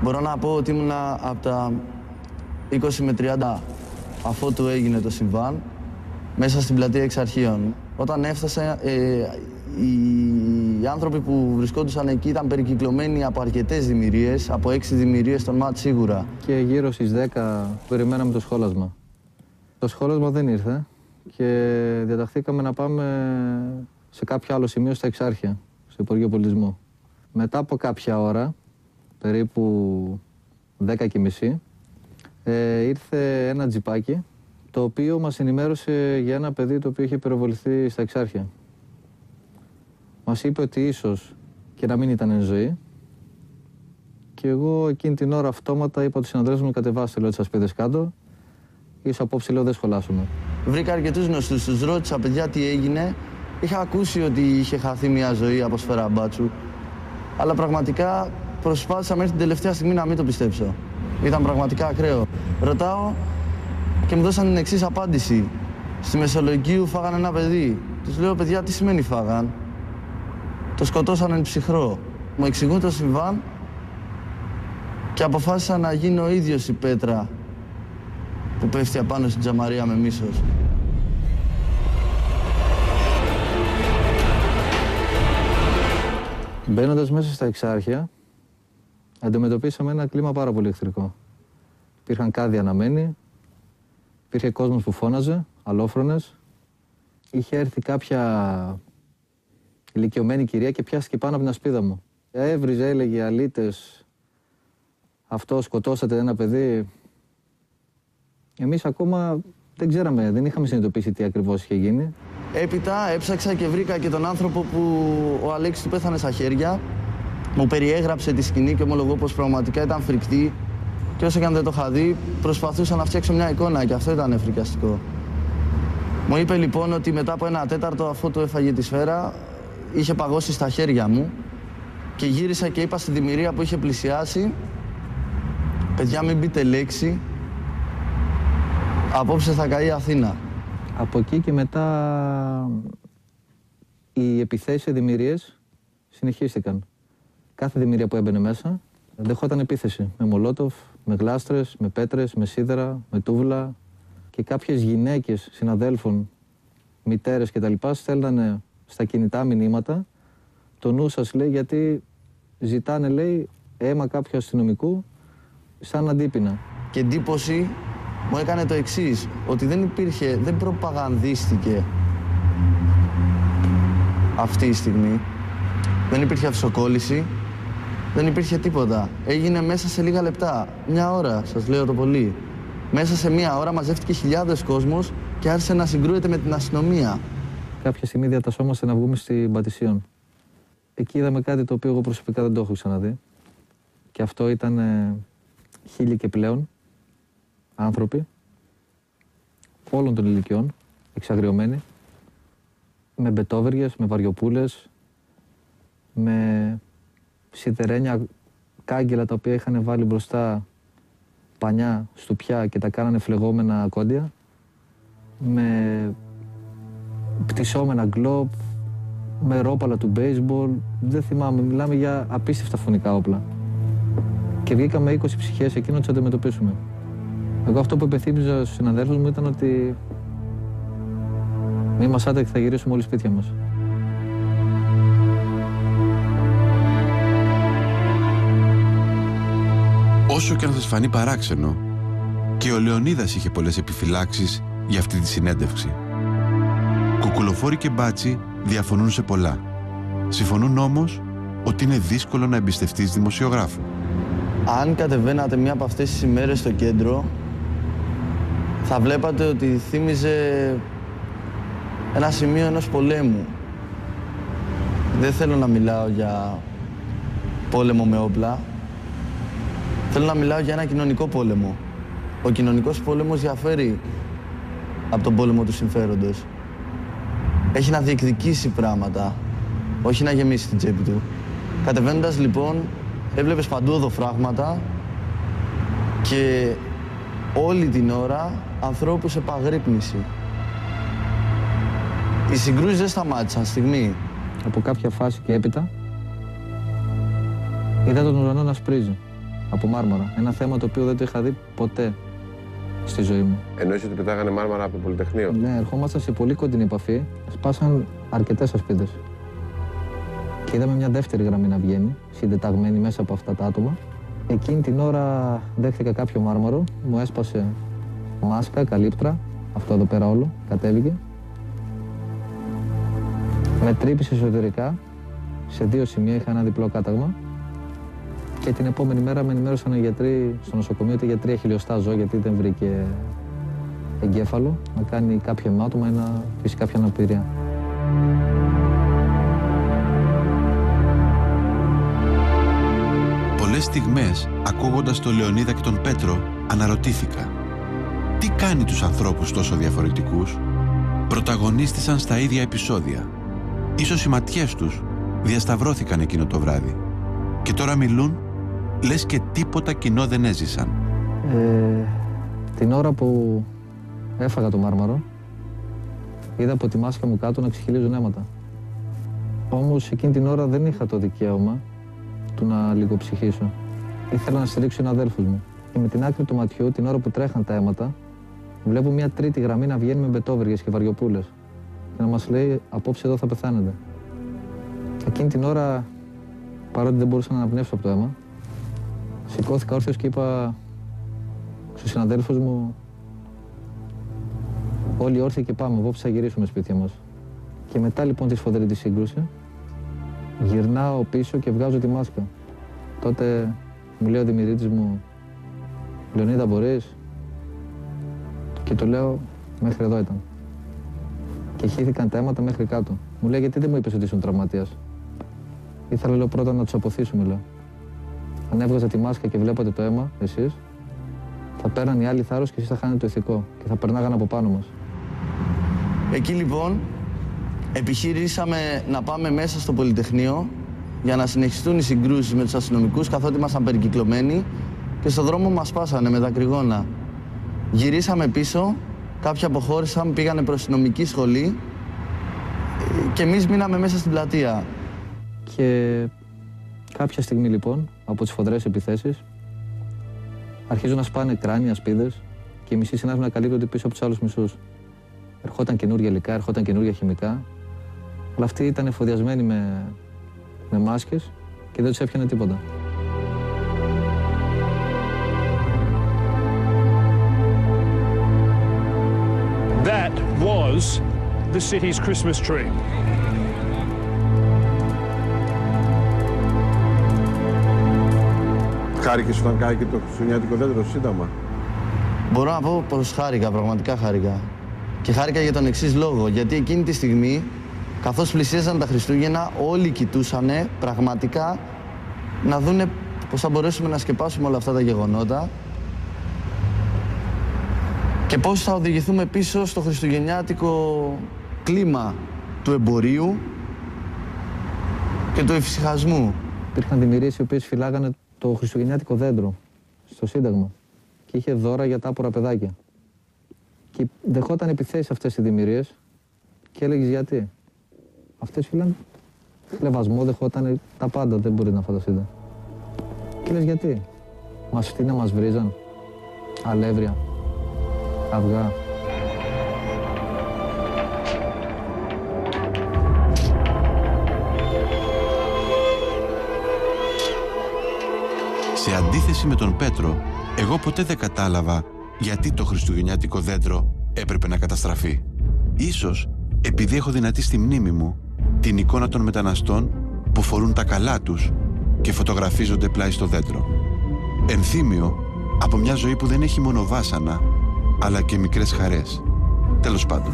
Μπορώ να πω ότι ήμουνα από τα 20 με 30 αφότου έγινε το συμβάν μέσα στην πλατεία Εξαρχείων. Όταν έφτασα, οι άνθρωποι που βρισκόντουσαν εκεί ήταν περικυκλωμένοι από αρκετές δημιουργίες, από 6 δημιουργίες των ΜΑΤ σίγουρα. Και γύρω στις 10 περιμέναμε το σχόλασμα. Το σχόλασμα δεν ήρθε και διαταχθήκαμε να πάμε σε κάποιο άλλο σημείο στα Εξάρχεια, στο Υπουργείο Πολιτισμού. Μετά από κάποια ώρα, περίπου 10:30, ήρθε ένα τζιπάκι, το οποίο μας ενημέρωσε για ένα παιδί το οποίο είχε πυροβοληθεί στα Εξάρχεια. Μας είπε ότι ίσως και να μην ήταν εν ζωή. Και εγώ εκείνη την ώρα αυτόματα είπα τους συναδέλφους μου, κατεβάστε λέω τις ασπίδες κάτω. Ίσως απόψε λέω δεν σχολάσουμε. Βρήκα αρκετούς γνωστούς, τους ρώτησα παιδιά τι έγινε. Είχα ακούσει ότι είχε χαθεί μια ζωή από σφαίρα μπάτσου. Αλλά πραγματικά προσπάθησα μέχρι την τελευταία στιγμή να μην το πιστέψω. Ήταν πραγματικά ακραίο. Ρωτάω και μου δώσαν την εξής απάντηση. Στη Μεσολογγίου φάγανε ένα παιδί. Τους λέω, παιδιά, τι σημαίνει φάγαν? Το σκοτώσανε εν ψυχρό. Μου εξηγούν το συμβάν και αποφάσισα να γίνω ο ίδιος η πέτρα που πέφτει απάνω στην τζαμαρία με μίσος. Μπαίνοντας μέσα στα Εξάρχεια, αντιμετωπίσαμε ένα κλίμα πάρα πολύ εχθρικό. Υπήρχαν κάδοι αναμένοι, υπήρχε κόσμος που φώναζε, αλόφρονες. Είχε έρθει κάποια ηλικιωμένη κυρία και πιάστηκε πάνω από την ασπίδα μου. Έβριζε, έλεγε αλήτες, αυτό σκοτώσατε ένα παιδί. Εμείς ακόμα δεν ξέραμε, δεν είχαμε συνειδητοποιήσει τι ακριβώς είχε γίνει. Έπειτα έψαξα και βρήκα και τον άνθρωπο που ο Αλέξης του πέθανε στα χέρια. Μου περιέγραψε τη σκηνή και ομολογώ πως πραγματικά ήταν φρικτή. Και όσο και αν δεν το είχα δει, προσπαθούσα να φτιάξω μια εικόνα και αυτό ήταν φρικιαστικό. Μου είπε λοιπόν ότι μετά από 1/4 αφού του έφαγε τη σφαίρα, είχε παγώσει στα χέρια μου και γύρισα και είπα στη δημιουργία που είχε πλησιάσει, παιδιά μην πείτε λέξη, απόψε θα καεί η Αθήνα. Από εκεί και μετά οι επιθέσεις σε δημιουργίες συνεχίστηκαν. Κάθε δημιουργία που έμπαινε μέσα δεχόταν επίθεση με μολότοφ, με γλάστρες, με πέτρες, με σίδερα, με τούβλα και κάποιες γυναίκες συναδέλφων, μητέρες κτλ. Στέλνανε στα κινητά μηνύματα το νου σας λέει γιατί ζητάνε λέει αίμα κάποιου αστυνομικού σαν αντίπεινα. Και εντύπωση μου έκανε το εξής, ότι δεν προπαγανδίστηκε αυτή η στιγμή, δεν υπήρχε αυσοκόλληση, δεν υπήρχε τίποτα. Έγινε μέσα σε λίγα λεπτά, μια ώρα σας λέω το πολύ. Μέσα σε μια ώρα μαζεύτηκε χιλιάδες κόσμος και άρχισε να συγκρούεται με την αστυνομία. Κάποια στιγμή διατασσόμαστε να βγούμε στην Πατησίων. Εκεί είδαμε κάτι το οποίο εγώ προσωπικά δεν το έχω ξαναδεί. Και αυτό ήταν 1000 και πλέον άνθρωποι όλων των ηλικιών, εξαγριωμένοι, με μπετόβεργες, με βαριοπούλες, με σιδερένια κάγκελα τα οποία είχαν βάλει μπροστά πανιά, στουπιά και τα κάνανε φλεγόμενα κόντια, με πτυσσόμενα γκλόπ, με ρόπαλα του baseball, δεν θυμάμαι, μιλάμε για απίστευτα φωνικά όπλα. Και βγήκαμε 20 ψυχές εκείνο να τους αντιμετωπίσουμε. Εγώ αυτό που υπενθύμιζα στους συναδέλφους μου ήταν ότι μη μασάτε και θα γυρίσουμε όλοι σπίτια μας. Όσο και αν σας φανεί παράξενο, και ο Λεωνίδας είχε πολλές επιφυλάξεις για αυτή τη συνέντευξη. Κουκουλοφόροι και Μπάτσι διαφωνούν σε πολλά. Συμφωνούν όμως ότι είναι δύσκολο να εμπιστευτείς δημοσιογράφο. Αν κατεβαίνατε μία από αυτές τις ημέρες στο κέντρο, θα βλέπατε ότι θύμιζε ένα σημείο ενός πολέμου. Δεν θέλω να μιλάω για πόλεμο με όπλα. Θέλω να μιλάω για ένα κοινωνικό πόλεμο. Ο κοινωνικός πόλεμος διαφέρει από τον πόλεμο του συμφέροντος. Έχει να διεκδικήσει πράγματα, όχι να γεμίσει την τσέπη του. Κατεβαίνοντας λοιπόν, έβλεπες παντού οδοφράγματα και όλη την ώρα ανθρώπους σε παγρύπνηση. Οι συγκρούσεις δεν σταμάτησαν στιγμή. Από κάποια φάση και έπειτα είδα τον ουρανό να σπρίζει. από μάρμαρα. Ένα θέμα το οποίο δεν το είχα δει ποτέ στη ζωή μου. Εννοείς ότι πετάγανε μάρμαρα από το Πολυτεχνείο? Ναι, ερχόμασταν σε πολύ κοντινή επαφή. Σπάσαν αρκετές ασπίδες. Και είδαμε μια δεύτερη γραμμή να βγαίνει, συντεταγμένη μέσα από αυτά τα άτομα. Εκείνη την ώρα δέχτηκα κάποιο μάρμαρο, μου έσπασε μάσκα, καλύπτρα, αυτό εδώ πέρα όλο, κατέβηκε. Με τρύπησε εσωτερικά, σε 2 σημεία είχα ένα διπλό κάταγμα. Και την επόμενη μέρα με ενημέρωσαν οι γιατροί στο νοσοκομείο ότι για 3 χιλιοστά ζω, γιατί δεν βρήκε εγκέφαλο, να κάνει κάποιο αιμάτωμα ή να αφήσει κάποια αναπηρία. Πολλές στιγμές, ακούγοντας τον Λεωνίδα και τον Πέτρο, αναρωτήθηκα τι κάνει τους ανθρώπους τόσο διαφορετικούς. Πρωταγωνίστησαν στα ίδια επεισόδια. Ίσως οι ματιές τους διασταυρώθηκαν εκείνο το βράδυ. Και τώρα μιλούν, λες και τίποτα κοινό δεν έζησαν. Την ώρα που έφαγα το μάρμαρο, είδα από τη μάσκα μου κάτω να ξεχυλίζουν αίματα. Όμως εκείνη την ώρα δεν είχα το δικαίωμα του να λιγοψυχήσω. Ήθελα να στηρίξω έναν αδέλφος μου. Και με την άκρη του ματιού, την ώρα που τρέχαν τα αίματα, βλέπω μια τρίτη γραμμή να βγαίνει με μπετόβεργες και βαριοπούλες. Και να μας λέει, απόψε εδώ θα πεθάνετε. Εκείνη την ώρα, παρότι δεν μπορούσα να αναπνεύσω από το αίμα, σηκώθηκα όρθιος και είπα στους συναδέλφους μου, όλοι όρθιοι και πάμε, απόψε θα γυρίσουμε σπίτια μας. Και μετά λοιπόν τη σφοδρή τη σύγκρουση, γυρνάω πίσω και βγάζω τη μάσκα. Τότε μου λέει ο Δημηρίτης μου, Λεωνίδα μπορείς? Και του λέω, μέχρι εδώ ήταν. Και χύθηκαν τα αίματα μέχρι κάτω. Μου λέει, γιατί δεν μου είπες ότι ήσουν τραυματίας? Ήθελα, λέω, πρώτα να τους αποθήσουμε, λέω. Αν έβγαζα τη μάσκα και βλέπατε το αίμα, εσείς, θα παίρναν οι άλλοι θάρρος και εσείς θα χάνετε το ηθικό και θα περνάγαν από πάνω μας. Εκεί λοιπόν επιχειρήσαμε να πάμε μέσα στο Πολυτεχνείο για να συνεχιστούν οι συγκρούσεις με τους αστυνομικούς, καθότι ήμασταν περικυκλωμένοι και στον δρόμο μας σπάσανε με δακρυγόνα. Γυρίσαμε πίσω, κάποιοι αποχώρησαν, πήγανε προς αστυνομική σχολή και εμείς μείναμε μέσα στην πλατεία. Και κάποια στιγμή λοιπόν, από τις σφοδρές επιθέσεις, αρχίζουν να σπάνε κράνια, σπίδες και οι μισοί συνάδελφοι να καλύπτονται πίσω από τους άλλους μισούς. Ερχόταν καινούργια υλικά, ερχόταν καινούργια χημικά, αλλά αυτοί ήταν εφοδιασμένοι με μάσκες και δεν τους έπιανε τίποτα. That was the city's Christmas tree. Χάρηκες όταν κάηκε το χριστουγεννιάτικο δέντρο στο Σύνταγμα? Μπορώ να πω πως χάρηκα, πραγματικά χάρηκα. Και χάρηκα για τον εξής λόγο, γιατί εκείνη τη στιγμή, καθώς πλησίαζαν τα Χριστούγεννα, όλοι κοιτούσανε πραγματικά να δούνε πώς θα μπορέσουμε να σκεπάσουμε όλα αυτά τα γεγονότα και πώς θα οδηγηθούμε πίσω στο χριστουγεννιάτικο κλίμα του εμπορίου και του εφησυχασμού. Υπήρχαν δημιουργίες οι οποίες φυλάγανε το χριστουγεννιάτικο δέντρο στο Σύνταγμα και είχε δώρα για τα άπορα παιδάκια. Και δεχόταν επιθέσεις αυτές οι δημιουργίες και έλεγες γιατί. Αυτές φυλάνε χλευασμό, δεχόταν τα πάντα, δεν μπορείτε να φανταστείτε. Και λες γιατί. Μας φτύνα, μας βρίζαν, αλεύρια, αυγά. Σε αντίθεση με τον Πέτρο, εγώ ποτέ δεν κατάλαβα γιατί το χριστουγεννιάτικο δέντρο έπρεπε να καταστραφεί. Ίσως επειδή έχω δυνατή στη μνήμη μου την εικόνα των μεταναστών που φορούν τα καλά τους και φωτογραφίζονται πλάι στο δέντρο. Ενθύμιο από μια ζωή που δεν έχει μόνο βάσανα, αλλά και μικρές χαρές. Τέλος πάντων.